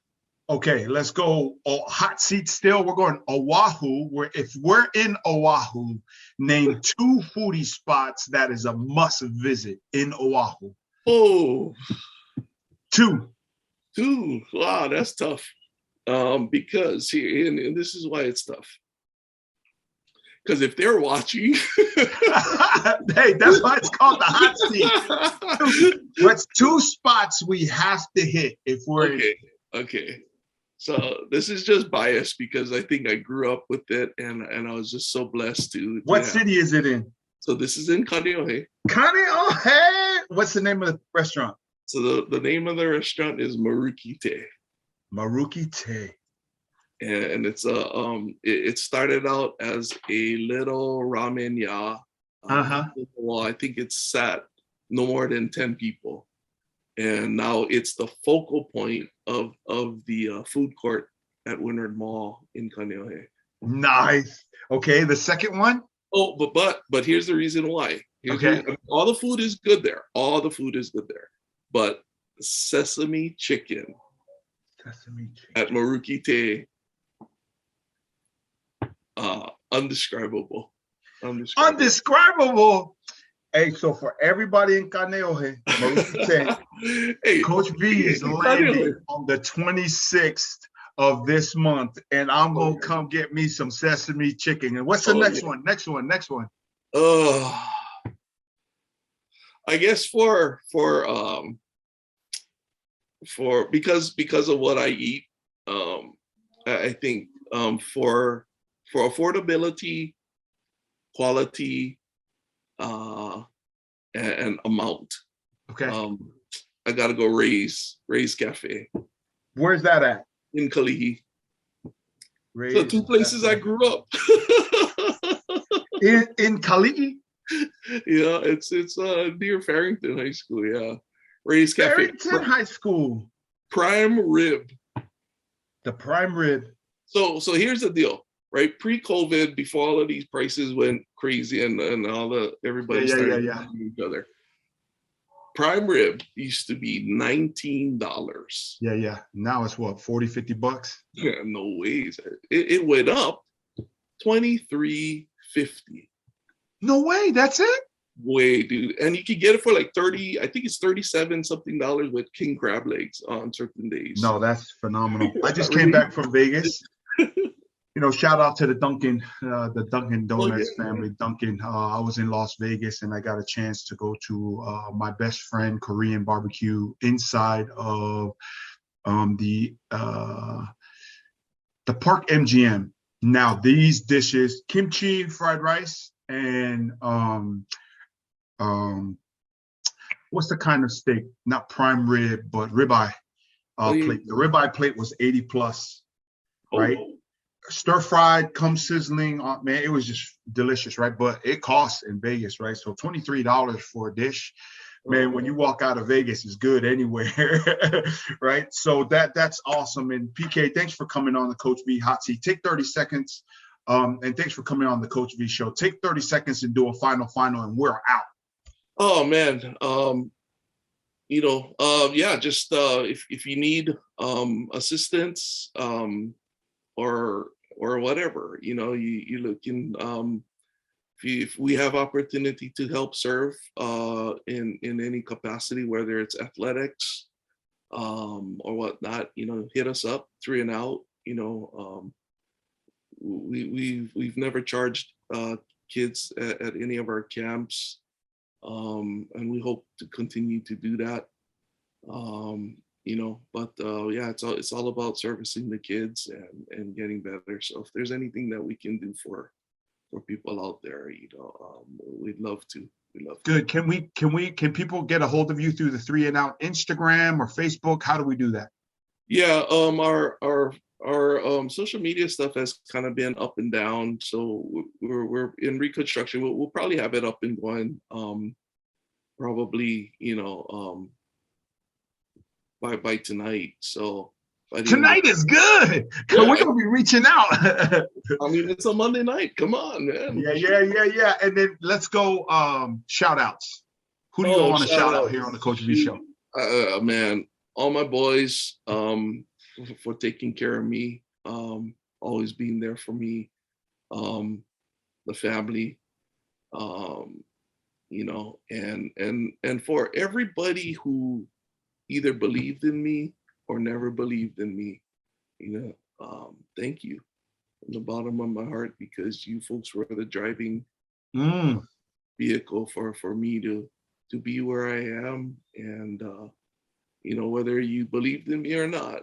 Okay, let's go. Hot seat still. We're going Oahu. If we're in Oahu, name 2 foodie spots that is a must visit in Oahu. Oh, 2. Wow, that's tough. Because here, and this is why it's tough. Because if they're watching, hey, that's why it's called the hot seat. What's 2 spots we have to hit if we're okay. So this is just biased because I think I grew up with it, and I was just so blessed to. What city is it in? So this is in Kaneohe. Kaneohe. What's the name of the restaurant? So the name of the restaurant is Marukite. Marukite. And it's it started out as a little ramen ya. Well, I think it's sat no more than 10 people, and now it's the focal point of the food court at Wyndham Mall in Kaneohe. Nice. Okay, the second one. Oh, but here's the reason why. All the food is good there. But sesame chicken at Marukite. Undescribable. Hey, so for everybody in Kaneohe, hey, Coach V is landing on the 26th of this month, and I'm gonna come get me some sesame chicken. And what's the next one? Next one. I guess for because of what I eat, I think for affordability, quality, and amount. Okay. I gotta go Ray's Cafe. Where's that at? In Kalihi. So 2 places I grew up. in Kalihi? Yeah, it's near Farrington High School. Yeah, Ray's Cafe. Farrington High School. Prime rib. The prime rib. So here's the deal, right? Pre-COVID, before all of these prices went crazy and everybody started each other. Prime rib used to be $19. Yeah. Now it's what, $40-$50? Yeah, no ways. It went up $23.50. No way, that's it? Way, dude. And you can get it for like 30, I think it's 37 something dollars with king crab legs on certain days. No, that's phenomenal. I just came back from Vegas. Shout out to the Dunkin' Donuts family. Dunkin'. I was in Las Vegas and I got a chance to go to my best friend Korean barbecue inside of the Park MGM. Now these dishes, kimchi fried rice, and what's the kind of steak? Not prime rib, but ribeye plate. The ribeye plate was 80 plus, right? Stir fried, comes sizzling. Man, it was just delicious, right? But it costs in Vegas, right? So $23 for a dish, man. When you walk out of Vegas, it's good anywhere, right? So that's awesome. And PK, thanks for coming on the Coach V Hot Seat. Take 30 seconds, and thanks for coming on the Coach V Show. Take 30 seconds and do a final, and we're out. Oh man, just if you need assistance, or whatever, you look in. If we have opportunity to help serve in any capacity, whether it's athletics or whatnot, hit us up, 3 and Out. We've never charged kids at any of our camps, and we hope to continue to do that. But yeah, it's all about servicing the kids and getting better. So if there's anything that we can do for people out there, we'd love to. We'd love to. Good. Can people get a hold of you through the 3 and Out Instagram or Facebook? How do we do that? Yeah, our social media stuff has kind of been up and down. So we're in reconstruction. We'll probably have it up and going. Probably by tonight. So tonight is good. Yeah, we're gonna be reaching out. I mean, it's a Monday night. Come on, man. Yeah. And then let's go shout outs. Who do you want to shout out here on the Coach V Show? Man, all my boys for taking care of me, always being there for me, the family, and for everybody who either believed in me or never believed in me, thank you from the bottom of my heart, because you folks were the driving vehicle for me to be where I am. And whether you believed in me or not,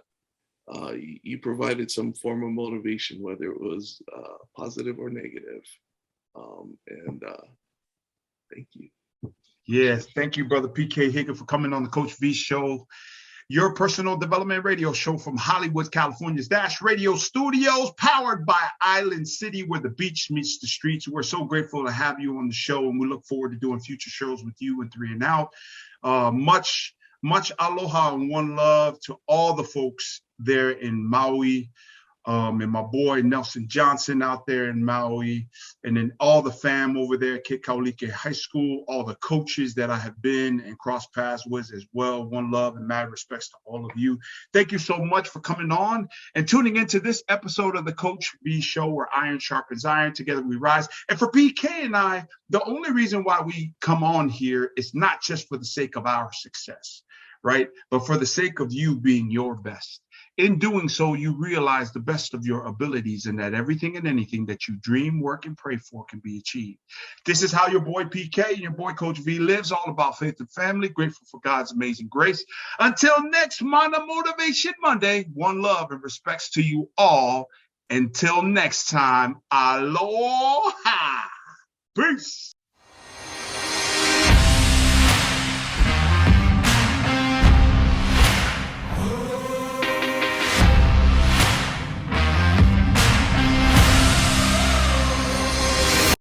you provided some form of motivation, whether it was positive or negative. And thank you. Yes, thank you, Brother PK Higa, for coming on the Coach V Show, your personal development radio show from Hollywood, California's Dash Radio Studios, powered by Island City, where the beach meets the streets. We're so grateful to have you on the show, and we look forward to doing future shows with you and 3 and Out. Much aloha and one love to all the folks there in Maui. And my boy Nelson Johnson out there in Maui, and then all the fam over there at Kekaulike High School, all the coaches that I have been and crossed paths with as well. One love and mad respects to all of you. Thank you so much for coming on and tuning into this episode of the Coach V Show, where iron sharpens iron. Together we rise. And for PK and I, the only reason why we come on here is not just for the sake of our success, right? But for the sake of you being your best. In doing so, you realize the best of your abilities, and that everything and anything that you dream, work, and pray for can be achieved. This is how your boy PK and your boy Coach V lives, all about faith and family, grateful for God's amazing grace. Until next Mana Motivation Monday, one love and respects to you all. Until next time, aloha. Peace.